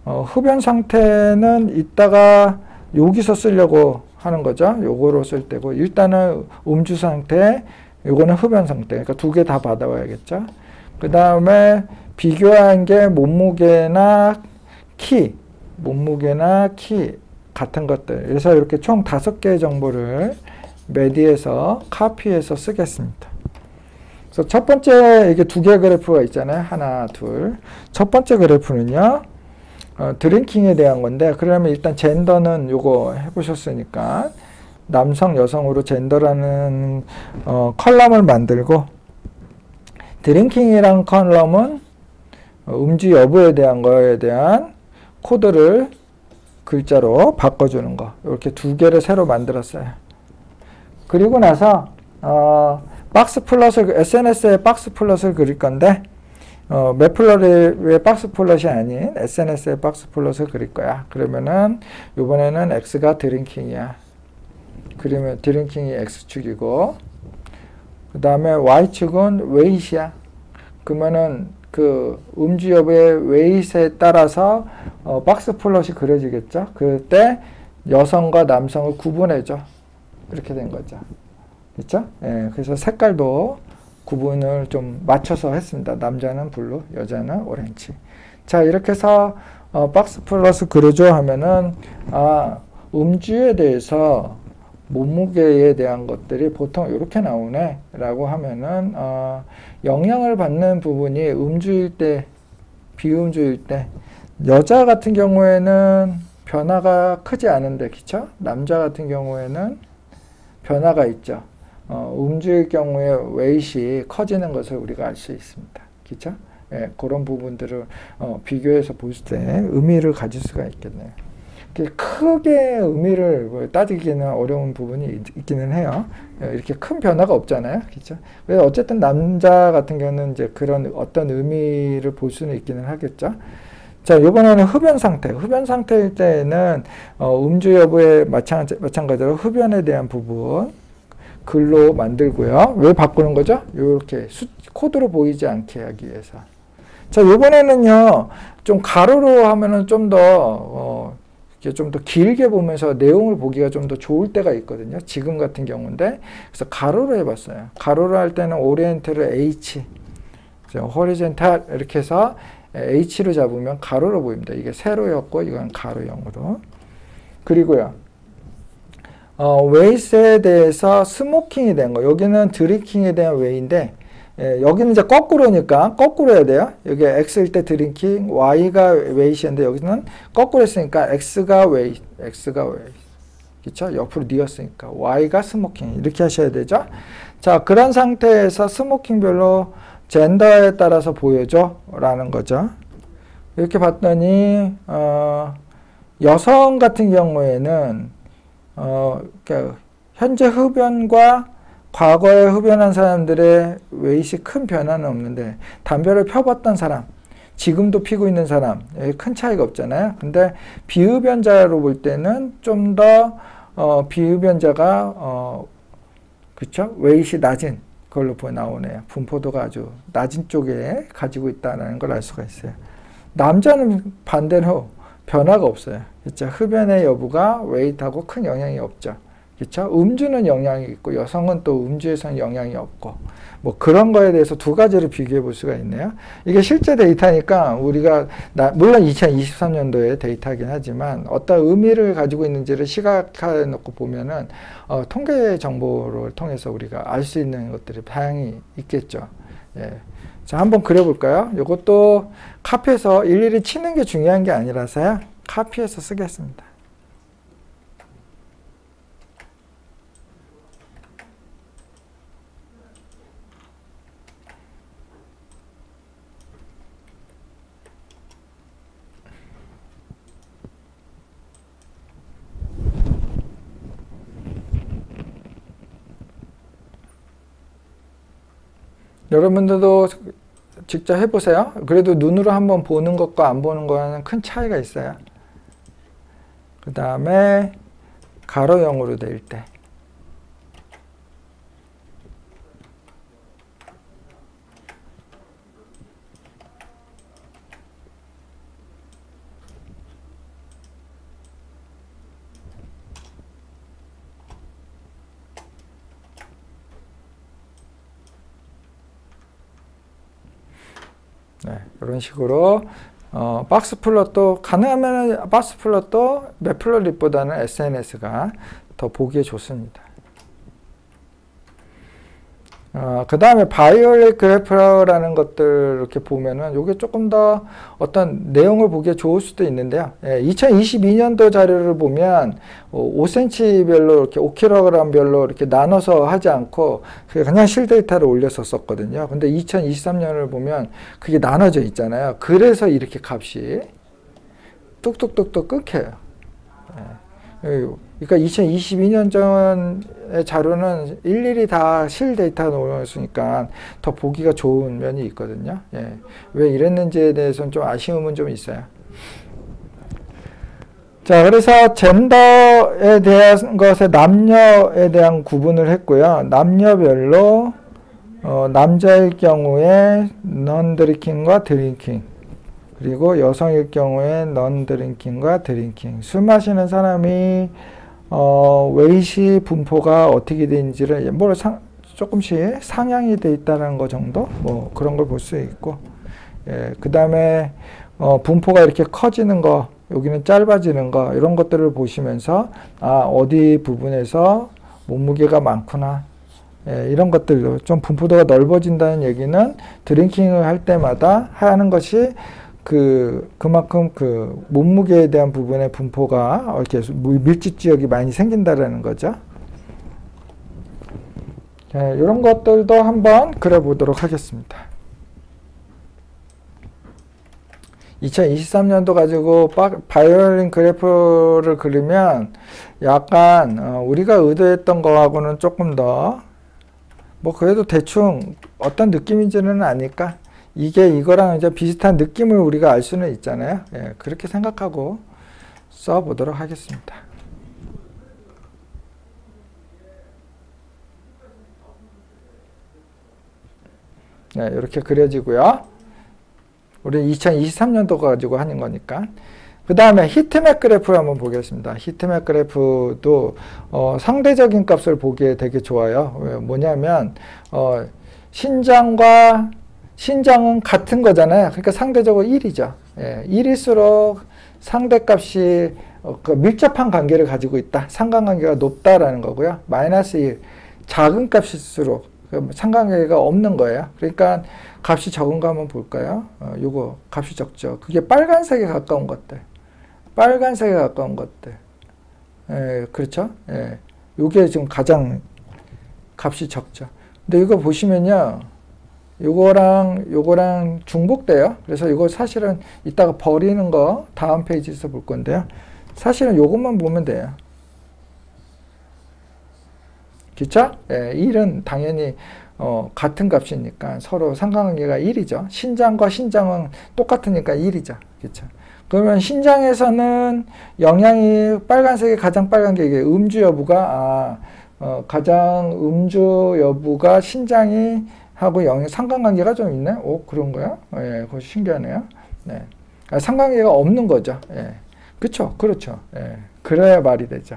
흡연 상태는 이따가 여기서 쓰려고 하는 거죠. 요거로 쓸 때고 일단은 음주 상태, 요거는 흡연 상태. 그러니까 두 개 다 받아와야겠죠. 그 다음에 비교한 게 몸무게나 키 같은 것들. 그래서 이렇게 총 5개의 정보를 메디에서 카피해서 쓰겠습니다. 그래서 첫 번째 이게 2개의 그래프가 있잖아요. 하나, 둘. 첫 번째 그래프는요. 드링킹에 대한 건데 그러면 일단 젠더는 요거 해보셨으니까 남성, 여성으로 젠더라는 컬럼을 만들고 드링킹이란 컬럼은 음주 여부에 대한 거에 대한 코드를 글자로 바꿔주는 거. 이렇게 2개를 새로 만들었어요. 그리고 나서 박스 플롯을 SNS에 박스 플롯을 그릴 건데 매플러리의 박스 플롯이 아닌 SNS의 박스 플롯을 그릴 거야. 그러면은 이번에는 X가 드링킹이야. 그러면 드링킹이 X축이고 그 다음에 Y축은 웨이트야. 그러면은 그 음주 여부의 웨이트에 따라서 박스 플롯이 그려지겠죠. 그때 여성과 남성을 구분해줘. 이렇게 된 거죠. 그렇죠? 예, 그래서 색깔도 구분을 좀 맞춰서 했습니다. 남자는 블루, 여자는 오렌지. 자, 이렇게 해서 박스 플롯을 그려줘 하면은 음주에 대해서 몸무게에 대한 것들이 보통 이렇게 나오네 라고 하면은 영향을 받는 부분이 음주일 때, 비음주일 때 여자 같은 경우에는 변화가 크지 않은데 그쵸? 남자 같은 경우에는 변화가 있죠. 음주일 경우에 웨이트이 커지는 것을 우리가 알 수 있습니다. 그쵸? 예, 그런 부분들을 비교해서 볼 때 의미를 가질 수가 있겠네요. 크게 의미를 따지기는 어려운 부분이 있기는 해요. 이렇게 큰 변화가 없잖아요. 그렇죠? 그래서 어쨌든 남자 같은 경우는 이제 그런 어떤 의미를 볼 수는 있기는 하겠죠. 자, 이번에는 흡연 상태. 흡연 상태일 때에는 음주 여부에 마찬가지로 흡연에 대한 부분 글로 만들고요. 왜 바꾸는 거죠? 이렇게 코드로 보이지 않게 하기 위해서. 자, 이번에는요. 좀 가로로 하면은 좀 더 길게 보면서 내용을 보기가 좀 더 좋을 때가 있거든요. 지금 같은 경우인데. 그래서 가로로 해봤어요. 가로로 할 때는 오리엔트를 H, 호리젠탈 이렇게 해서 H로 잡으면 가로로 보입니다. 이게 세로였고 이건 가로형으로. 그리고요. 웨이스에 대해서 스모킹이 된 거. 여기는 드링킹에 대한 웨이인데 여기는 이제 거꾸로니까 거꾸로 해야 돼요. 여기 X일 때 드링킹, Y가 웨이트인데 여기는 거꾸로 했으니까 X가 웨이트. 그쵸? 옆으로 뉘었으니까 Y가 스모킹. 이렇게 하셔야 되죠. 자, 그런 상태에서 스모킹별로 젠더에 따라서 보여줘 라는 거죠. 이렇게 봤더니 여성 같은 경우에는 그러니까 현재 흡연과 과거에 흡연한 사람들의 웨이트이 큰 변화는 없는데 담배를 펴봤던 사람, 지금도 피고 있는 사람 큰 차이가 없잖아요. 근데 비흡연자로 볼 때는 좀 더 비흡연자가 그쵸? 웨이트이 낮은 걸로 나오네요. 분포도가 아주 낮은 쪽에 가지고 있다는 걸 알 수가 있어요. 남자는 반대로 변화가 없어요. 그쵸? 흡연의 여부가 웨이트하고 큰 영향이 없죠. 그쵸? 음주는 영향이 있고 여성은 또 음주에서는 영향이 없고 뭐 그런 거에 대해서 2가지를 비교해 볼 수가 있네요. 이게 실제 데이터니까 우리가 물론 2023년도의 데이터이긴 하지만 어떤 의미를 가지고 있는지를 시각화해 놓고 보면은 통계 정보를 통해서 우리가 알 수 있는 것들이 다양히 있겠죠. 예. 자, 한번 그려볼까요? 이것도 카피해서 일일이 치는 게 중요한 게 아니라서요. 카피해서 쓰겠습니다. 여러분들도 직접 해보세요. 그래도 눈으로 한번 보는 것과 안 보는 거는 큰 차이가 있어요. 그 다음에 가로형으로 될 때. 네, 이런 식으로 박스 플롯도 가능하면 박스 플롯도 매플롯립보다는 SNS가 더 보기에 좋습니다. 그 다음에 바이올렛 그래프라는 것들 이렇게 보면은 이게 조금 더 어떤 내용을 보기에 좋을 수도 있는데요. 2022년도 자료를 보면 5cm별로 이렇게 5kg별로 이렇게 나눠서 하지 않고 그냥 실데이터를 올렸었거든요. 근데 2023년을 보면 그게 나눠져 있잖아요. 그래서 이렇게 값이 뚝뚝뚝뚝 끊겨요. 그러니까 2022년 전의 자료는 일일이 다 실데이터 놓였으니까 더 보기가 좋은 면이 있거든요. 예. 왜 이랬는지에 대해서는 좀 아쉬움은 좀 있어요. 자, 그래서 젠더에 대한 것에 남녀에 대한 구분을 했고요. 남녀별로 남자일 경우에 non-drinking과 drinking, 그리고 여성일 경우에 non-drinking과 drinking. 술 마시는 사람이 웨이시 분포가 어떻게 되는지를 조금씩 상향이 돼 있다는 거 정도, 그런 걸 볼 수 있고, 예, 그 다음에 분포가 이렇게 커지는 거, 여기는 짧아지는 거, 이런 것들을 보시면서 어디 부분에서 몸무게가 많구나, 예, 이런 것들도 좀 분포도가 넓어진다는 얘기는 드링킹을 할 때마다 하는 것이 그만큼 몸무게에 대한 부분의 분포가 이렇게 밀집 지역이 많이 생긴다라는 거죠. 네, 이런 것들도 한번 그려보도록 하겠습니다. 2023년도 가지고 바이올린 그래프를 그리면 약간 우리가 의도했던 거하고는 조금 더 그래도 대충 어떤 느낌인지는 아니까 이게 이거랑 이제 비슷한 느낌을 우리가 알 수는 있잖아요. 예, 그렇게 생각하고 써보도록 하겠습니다. 네, 이렇게 그려지고요. 우리 2023년도 가지고 하는 거니까. 그 다음에 히트맵 그래프를 한번 보겠습니다. 히트맵 그래프도 상대적인 값을 보기에 되게 좋아요. 뭐냐면 신장은 같은 거잖아요. 그러니까 상대적으로 1이죠. 예, 1일수록 상대값이 밀접한 관계를 가지고 있다. 상관관계가 높다라는 거고요. 마이너스 1, 작은 값일수록 상관관계가 없는 거예요. 그러니까 값이 적은 거 한번 볼까요? 요거 값이 적죠. 그게 빨간색에 가까운 것들. 빨간색에 가까운 것들. 예, 그렇죠? 예, 요게 지금 가장 값이 적죠. 근데 이거 보시면요. 요거랑 중복돼요. 그래서 이거 사실은 이따가 버리는 거 다음 페이지에서 볼 건데요. 사실은 요것만 보면 돼요. 그쵸? 예, 1은 당연히 같은 값이니까 서로 상관관계가 1이죠. 신장과 신장은 똑같으니까 1이죠. 그쵸? 그러면 신장에서는 영향이 빨간색이 가장 빨간 게 이게 음주 여부가 가장 음주 여부가 신장이 하고 상관관계가 좀 있네? 그런 거야? 예, 그거 신기하네요. 네. 상관관계가 없는 거죠. 예. 그쵸? 그렇죠. 예. 그래야 말이 되죠.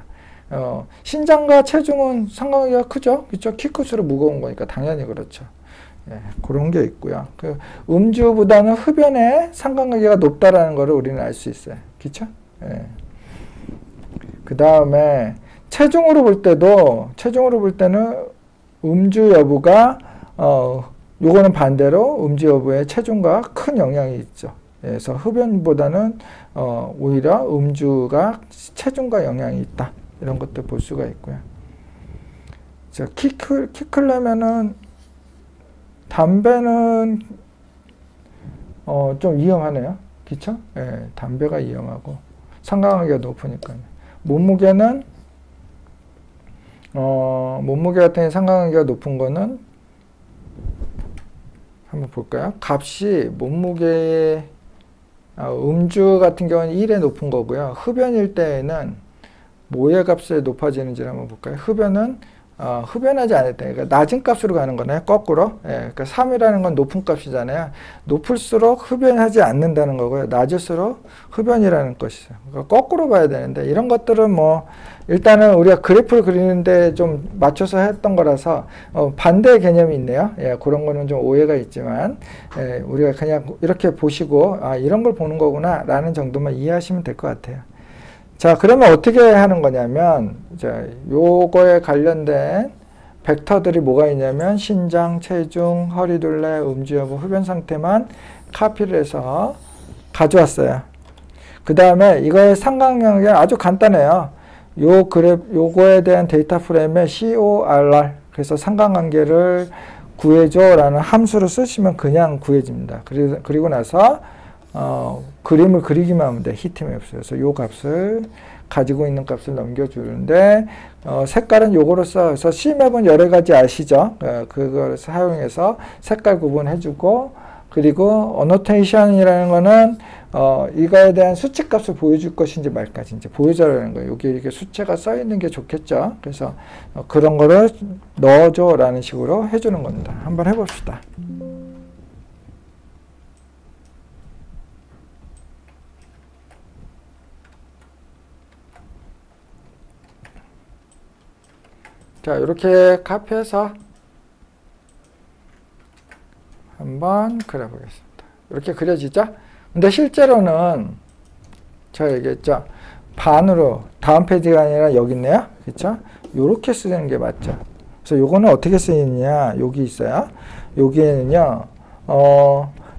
신장과 체중은 상관관계가 크죠? 그쵸? 키 클수록 무거운 거니까 당연히 그렇죠. 예, 그런 게 있고요. 음주보다는 흡연에 상관관계가 높다라는 거를 우리는 알 수 있어요. 그쵸? 예. 그 다음에 체중으로 볼 때는 음주 여부가 요거는 반대로 음주 여부에 체중과 큰 영향이 있죠. 그래서 흡연보다는 오히려 음주가 체중과 영향이 있다. 이런 것들 볼 수가 있고요. 자, 키 크려면은 담배는 좀 위험하네요. 그쵸? 예, 담배가 위험하고 상관관계가 높으니까요. 몸무게는 몸무게 같은 경우 상관관계가 높은 거는 한번 볼까요? 값이 몸무게의 음주 같은 경우는 1에 높은 거고요. 흡연일 때에는 뭐의 값이 높아지는지를 한번 볼까요? 흡연은 흡연하지 않을 때, 그러니까 낮은 값으로 가는 거네, 거꾸로. 예, 그러니까 3이라는 건 높은 값이잖아요. 높을수록 흡연하지 않는다는 거고요. 낮을수록 흡연이라는 것이죠. 그러니까 거꾸로 봐야 되는데, 이런 것들은 뭐, 일단은 우리가 그래프를 그리는데 좀 맞춰서 했던 거라서, 반대 개념이 있네요. 예, 그런 거는 좀 오해가 있지만, 예, 우리가 그냥 이렇게 보시고, 이런 걸 보는 거구나, 라는 정도만 이해하시면 될 것 같아요. 자, 그러면 어떻게 하는 거냐면, 자, 요거에 관련된 벡터들이 뭐가 있냐면, 신장, 체중, 허리둘레, 음주 여부, 흡연 상태만 카피를 해서 가져왔어요. 그 다음에 이거의 상관관계 아주 간단해요. 요거에 대한 데이터 프레임에 CORR, 그래서 상관관계를 구해줘 라는 함수를 쓰시면 그냥 구해집니다. 그리고 나서 그림을 그리기만 하면 돼. 히트맵에서. 그래서 요 값을 가지고 있는 값을 넘겨주는데, 색깔은 요거로 써서 C맵은 여러 가지 아시죠? 그걸 사용해서 색깔 구분해주고, 그리고 어노테이션이라는 거는 이거에 대한 수치값을 보여줄 것인지 말까지 이제 보여줘라는 거예요. 여기 이렇게 수치가 써 있는 게 좋겠죠. 그래서 그런 거를 넣어줘라는 식으로 해주는 겁니다. 한번 해봅시다. 자, 이렇게 카피해서 한번 그려보겠습니다. 이렇게 그려지죠? 근데 실제로는 제가 얘기했죠. 반으로 다음 페이지가 아니라 여기 있네요. 그렇죠? 이렇게 쓰는 게 맞죠. 그래서 요거는 어떻게 쓰이느냐? 여기 있어요. 여기에는요.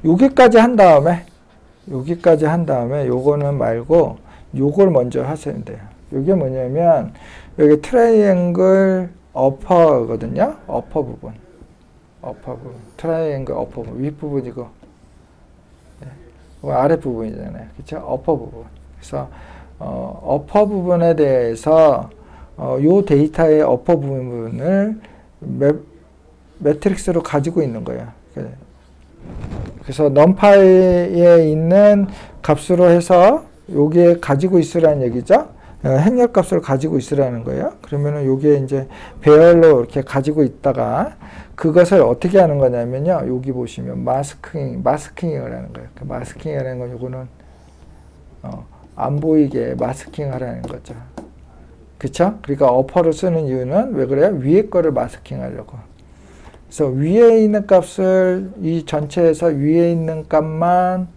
여기까지 한 다음에 요거는 말고 요걸 먼저 하셔야 돼요. 이게 뭐냐면 여기 트라이앵글 어퍼거든요. 어퍼 부분. 트라이앵글 어퍼 부분. 윗부분이고 아래 부분이잖아요. 그렇죠? 어퍼 부분. 그래서 어퍼 부분에 대해서 요 데이터의 어퍼 부분을 매트릭스로 가지고 있는 거예요. 그래서 numPy에 있는 값으로 해서 여기에 가지고 있으라는 얘기죠. 행렬값을 가지고 있으라는 거예요. 그러면은 요게 이제 배열로 이렇게 가지고 있다가 그것을 어떻게 하는 거냐면요. 여기 보시면 마스킹을 하는 거예요. 그 마스킹이라는 건 요거는 안 보이게 마스킹 하라는 거죠. 그쵸? 그러니까 어퍼를 쓰는 이유는 왜 그래요? 위에 거를 마스킹 하려고. 그래서 위에 있는 값을 이 전체에서 위에 있는 값만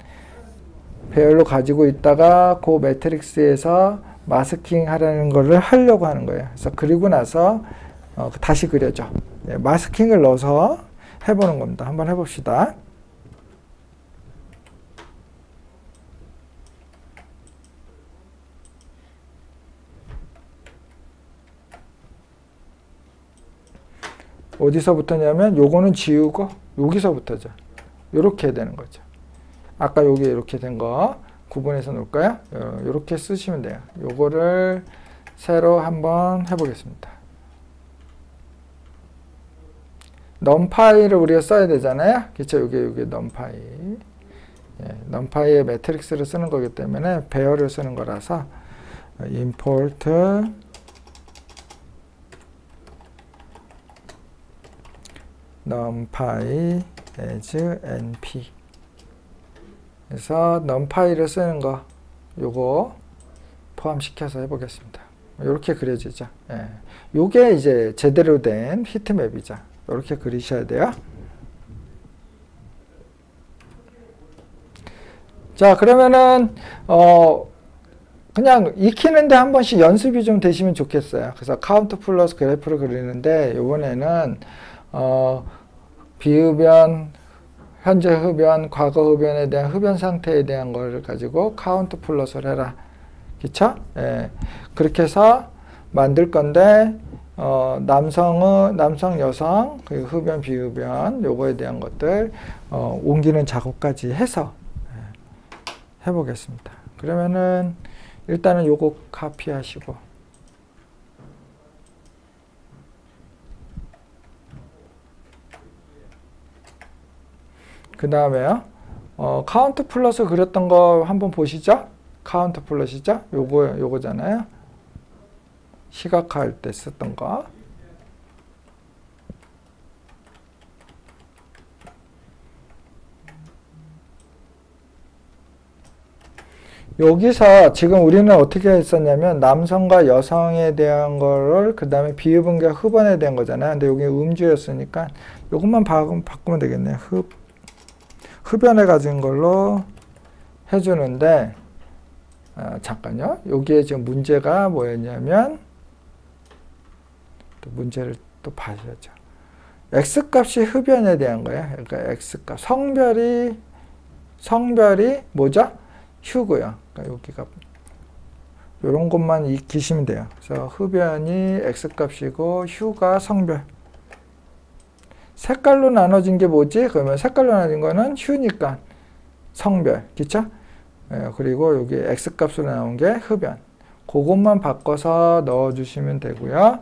배열로 가지고 있다가 그 매트릭스에서 마스킹 하라는 거를 하려고 하는 거예요. 그래서 그리고 나서 다시 그려줘. 네, 마스킹을 넣어서 해보는 겁니다. 한번 해봅시다. 어디서부터냐면 요거는 지우고 여기서부터죠. 요렇게 해야 되는 거죠. 아까 여기 이렇게 된 거 구분해서 놓을까요? 이렇게 쓰시면 돼요. 요거를 새로 한번 해보겠습니다. numPy를 우리가 써야 되잖아요. 그쵸? 요게 numpy. 예, numpy의 매트릭스를 쓰는 거기 때문에 배열을 쓰는 거라서 import numpy as np. 그래서 numpy를 쓰는 거 요거 포함시켜서 해보겠습니다. 이렇게 그려지죠. 예. 요게 이제 제대로 된 히트맵이죠. 이렇게 그리셔야 돼요. 자, 그러면은 그냥 익히는데 한 번씩 연습이 좀 되시면 좋겠어요. 그래서 카운트 플러스 그래프를 그리는데 이번에는 비흡연, 현재 흡연, 과거 흡연에 대한 흡연 상태에 대한 걸 가지고 카운트 플러스를 해라. 그쵸? 예. 그렇게 해서 만들 건데, 남성, 여성, 그리고 흡연, 비흡연, 요거에 대한 것들, 옮기는 작업까지 해서, 해보겠습니다. 그러면은, 일단은 요거 카피하시고, 그 다음에요, 카운트 플러스 그렸던 거 한번 보시죠? 카운트 플러스죠? 요거잖아요. 시각화할 때 썼던 거. 여기서 지금 우리는 어떻게 했었냐면 남성과 여성에 대한 거를 그 다음에 비흡연과 흡연에 대한 거잖아요. 근데 여기 음주였으니까 요것만 바꾸면 되겠네요. 흡연에 가진 걸로 해주는데 잠깐요. 여기에 지금 문제가 뭐였냐면 또 문제를 또 봐야죠. X값이 흡연에 대한 거예요. 그러니까 X값. 성별이 뭐죠? 휴고요. 그러니까 여기가 이런 것만 익히시면 돼요. 그래서 흡연이 X값이고 휴가 성별. 색깔로 나눠진 게 뭐지? 그러면 색깔로 나눠진 거는 휴니까 성별. 그쵸? 예, 그리고 여기 X값으로 나온 게 흡연. 그것만 바꿔서 넣어주시면 되고요.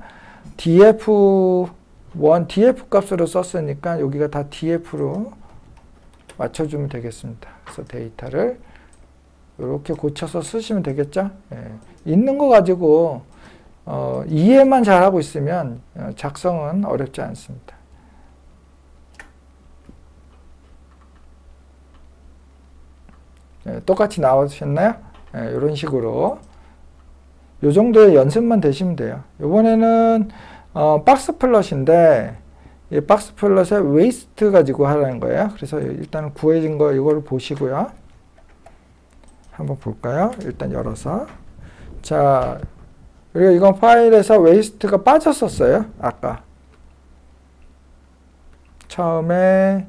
DF1, DF 값으로 썼으니까 여기가 다 DF로 맞춰주면 되겠습니다. 그래서 데이터를 이렇게 고쳐서 쓰시면 되겠죠? 예. 있는 거 가지고 이해만 잘하고 있으면 작성은 어렵지 않습니다. 예, 똑같이 나오셨나요? 예, 이런 식으로 이 정도의 연습만 되시면 돼요. 이번에는 박스 플롯인데 이 박스 플롯에 웨이스트 가지고 하라는 거예요. 그래서 일단 구해진 거 이거를 보시고요. 한번 볼까요? 일단 열어서. 자, 그리고 이건 파일에서 웨이스트가 빠졌었어요. 아까. 처음에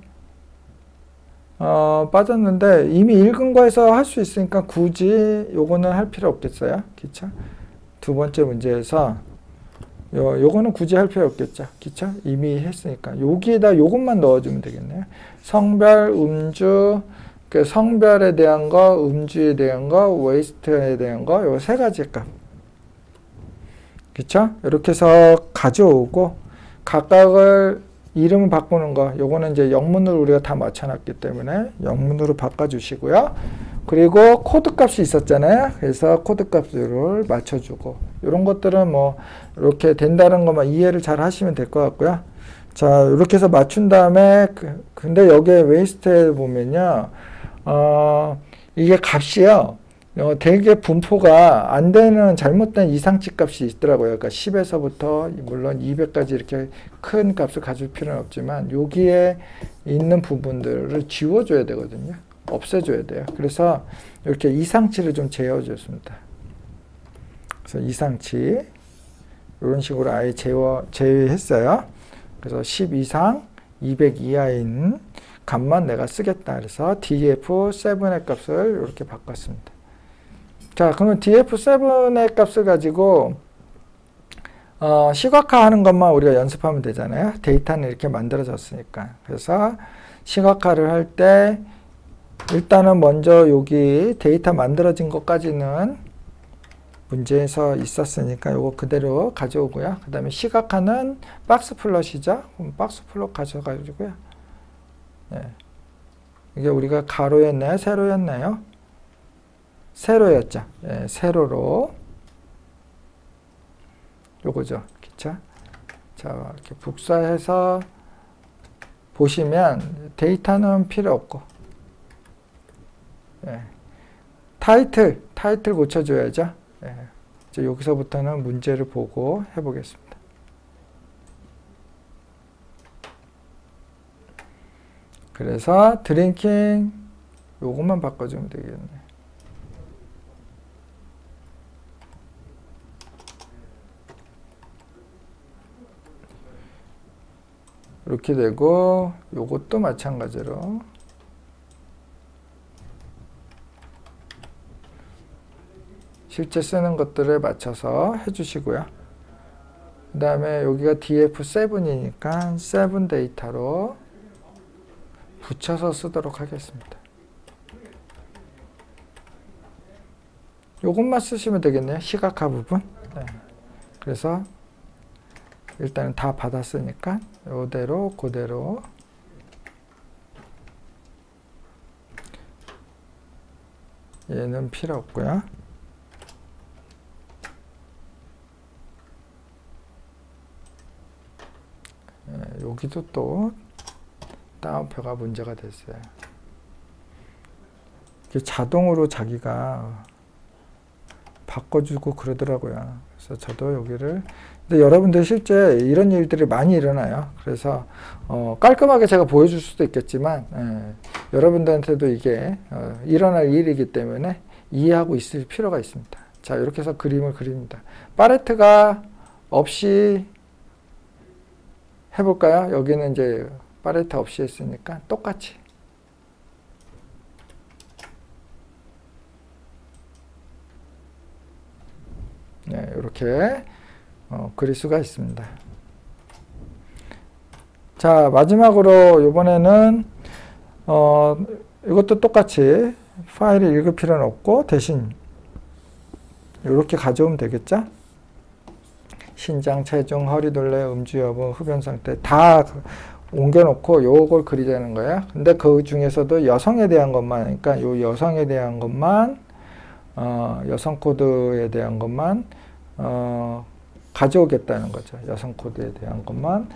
빠졌는데 이미 읽은 거에서 할 수 있으니까 굳이 요거는 할 필요 없겠어요. 그쵸? 두 번째 문제에서 요거는 굳이 할 필요 없겠죠. 그쵸? 이미 했으니까. 여기에다 요것만 넣어주면 되겠네요. 성별, 음주, 그 성별에 대한 거, 음주에 대한 거, 웨이스트에 대한 거, 요 세 가지 값. 그쵸? 이렇게 해서 가져오고, 각각을 이름을 바꾸는 거, 요거는 이제 영문으로 우리가 다 맞춰놨기 때문에 영문으로 바꿔주시고요. 그리고 코드 값이 있었잖아요. 그래서 코드 값을 맞춰주고, 이런 것들은 뭐, 이렇게 된다는 것만 이해를 잘 하시면 될 것 같고요. 자, 이렇게 해서 맞춘 다음에, 근데 여기에 웨이스트에 보면요. 이게 값이요. 되게 분포가 안 되는 잘못된 이상치 값이 있더라고요. 그러니까 10에서부터 물론 200까지 이렇게 큰 값을 가질 필요는 없지만 여기에 있는 부분들을 지워줘야 되거든요. 없애줘야 돼요. 그래서 이렇게 이상치를 좀 재워줬습니다. 그래서 이상치 이런 식으로 아예 제외했어요. 그래서 10 이상 200 이하인 값만 내가 쓰겠다. 그래서 df7의 값을 이렇게 바꿨습니다. 자, 그러면 df7의 값을 가지고 시각화하는 것만 우리가 연습하면 되잖아요. 데이터는 이렇게 만들어졌으니까. 그래서 시각화를 할 때 일단은 먼저 여기 데이터 만들어진 것까지는 문제에서 있었으니까 이거 그대로 가져오고요. 그 다음에 시각화는 박스 플롯이죠. 그럼 박스 플롯 가져가지고요. 네. 이게 우리가 가로였나요? 세로였나요? 세로였죠. 네, 세로로 요거죠. 그쵸? 자, 이렇게 복사해서 보시면 데이터는 필요 없고 네. 타이틀 고쳐줘야죠. 네. 이제 여기서부터는 문제를 보고 해보겠습니다. 그래서 드링킹 요것만 바꿔주면 되겠네. 이렇게 되고 요것도 마찬가지로 실제 쓰는 것들에 맞춰서 해주시고요. 그 다음에 여기가 df7이니까 7 데이터로 붙여서 쓰도록 하겠습니다. 요것만 쓰시면 되겠네요. 시각화 부분. 네. 그래서 일단은 다 받았으니까 요대로 그대로 얘는 필요 없고요. 여기도 또 다운표가 문제가 됐어요. 이게 자동으로 자기가 바꿔주고 그러더라고요. 그래서 저도 여기를, 근데 여러분들 실제 이런 일들이 많이 일어나요. 그래서 깔끔하게 제가 보여줄 수도 있겠지만 여러분들한테도 이게 일어날 일이기 때문에 이해하고 있을 필요가 있습니다. 자, 이렇게 해서 그림을 그립니다. 팔레트가 없이 해볼까요? 여기는 이제 팔레트 없이 했으니까 똑같이 네, 이렇게 그릴 수가 있습니다. 자, 마지막으로 이번에는 이것도 똑같이 파일을 읽을 필요는 없고 대신 이렇게 가져오면 되겠죠? 신장, 체중, 허리둘레, 음주 여부, 흡연 상태 다 옮겨놓고 요걸 그리자는 거예요. 근데 그 중에서도 여성에 대한 것만, 그러니까 요 여성에 대한 것만, 여성 코드에 대한 것만 가져오겠다는 거죠. 여성 코드에 대한 것만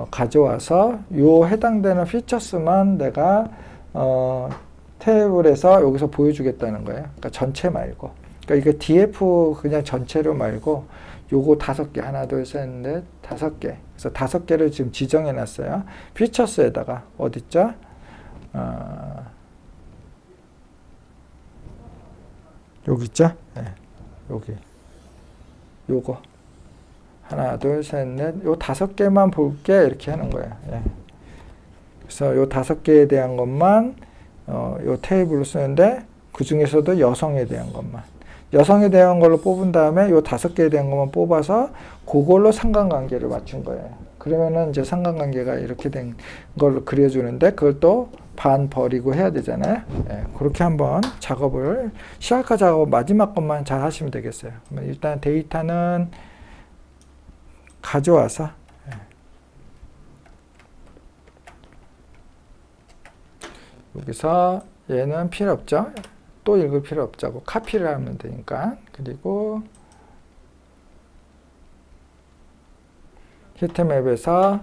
가져와서 요 해당되는 피처스만 내가 테이블에서 여기서 보여주겠다는 거예요. 그러니까 전체 말고. 그러니까 이게 df 그냥 전체로 말고 요거 5개, 하나, 둘, 셋, 넷, 5개. 그래서 5개를 지금 지정해 놨어요. 피처스에다가 어딨죠? 여기 있죠? 네, 여기. 요거. 하나, 둘, 셋, 넷. 요 5개만 볼게. 이렇게 하는 거예요. 예. 그래서 요 5개에 대한 것만, 요 테이블로 쓰는데, 그 중에서도 여성에 대한 것만. 여성에 대한 걸로 뽑은 다음에 요 5개에 대한 것만 뽑아서 그걸로 상관관계를 맞춘 거예요. 그러면은 이제 상관관계가 이렇게 된 걸로 그려주는데 그걸 또 반 버리고 해야 되잖아요. 예, 그렇게 한번 작업을 시각화 작업 마지막 것만 잘 하시면 되겠어요. 일단 데이터는 가져와서 여기서 얘는 필요 없죠. 또 읽을 필요 없자고 카피를 하면 되니까. 그리고 히트맵에서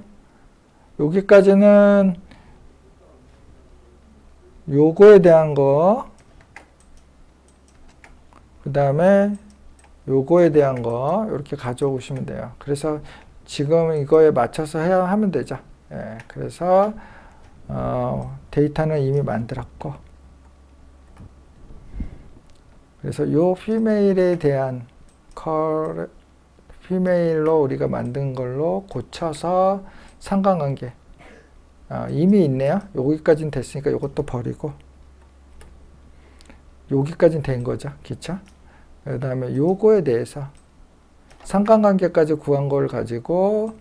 여기까지는 요거에 대한 거, 그 다음에 요거에 대한 거 이렇게 가져오시면 돼요. 그래서 지금 이거에 맞춰서 해야 하면 되죠. 예, 그래서 데이터는 이미 만들었고, 그래서 요 피메일에 대한 피메일로 우리가 만든 걸로 고쳐서 상관관계 이미 있네요. 여기까지는 됐으니까 이것도 버리고 여기까지는 된 거죠. 그쵸? 그 다음에 요거에 대해서 상관관계까지 구한 걸 가지고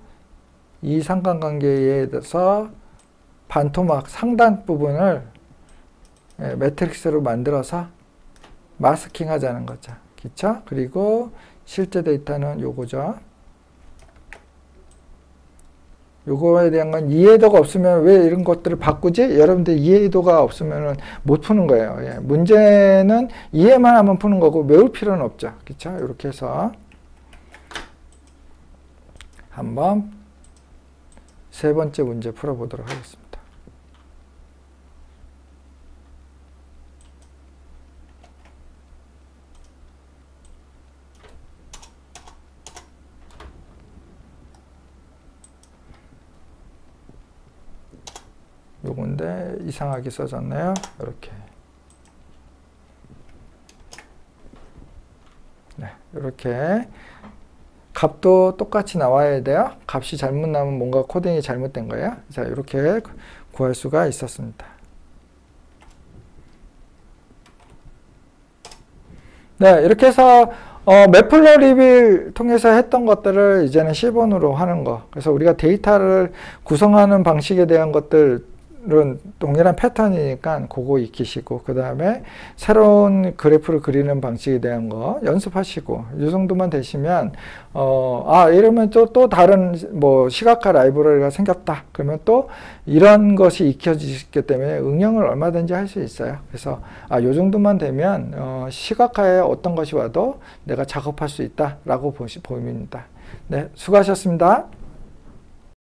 이 상관관계에 대해서 반토막 상단 부분을 매트릭스로 만들어서 마스킹 하자는 거죠. 그쵸? 그리고 실제 데이터는 요거죠. 요거에 대한 건 이해도가 없으면 왜 이런 것들을 바꾸지? 여러분들 이해도가 없으면 못 푸는 거예요. 예. 문제는 이해만 하면 푸는 거고 외울 필요는 없죠. 그쵸? 이렇게 해서 한번 세 번째 문제 풀어보도록 하겠습니다. 요건데 이상하게 써졌네요. 이렇게. 네, 이렇게 값도 똑같이 나와야 돼요. 값이 잘못 나오면 뭔가 코딩이 잘못된 거예요. 자, 이렇게 구할 수가 있었습니다. 네, 이렇게 해서 매플러립을 통해서 했던 것들을 이제는 C번으로 하는 거. 그래서 우리가 데이터를 구성하는 방식에 대한 것들은 동일한 패턴이니까 그거 익히시고, 그 다음에 새로운 그래프를 그리는 방식에 대한 거 연습하시고, 이 정도만 되시면 이러면 또 다른 뭐 시각화 라이브러리가 생겼다. 그러면 또 이런 것이 익혀지기 때문에 응용을 얼마든지 할 수 있어요. 그래서 이 정도만 되면 시각화에 어떤 것이 와도 내가 작업할 수 있다라고 보입니다. 네, 수고하셨습니다.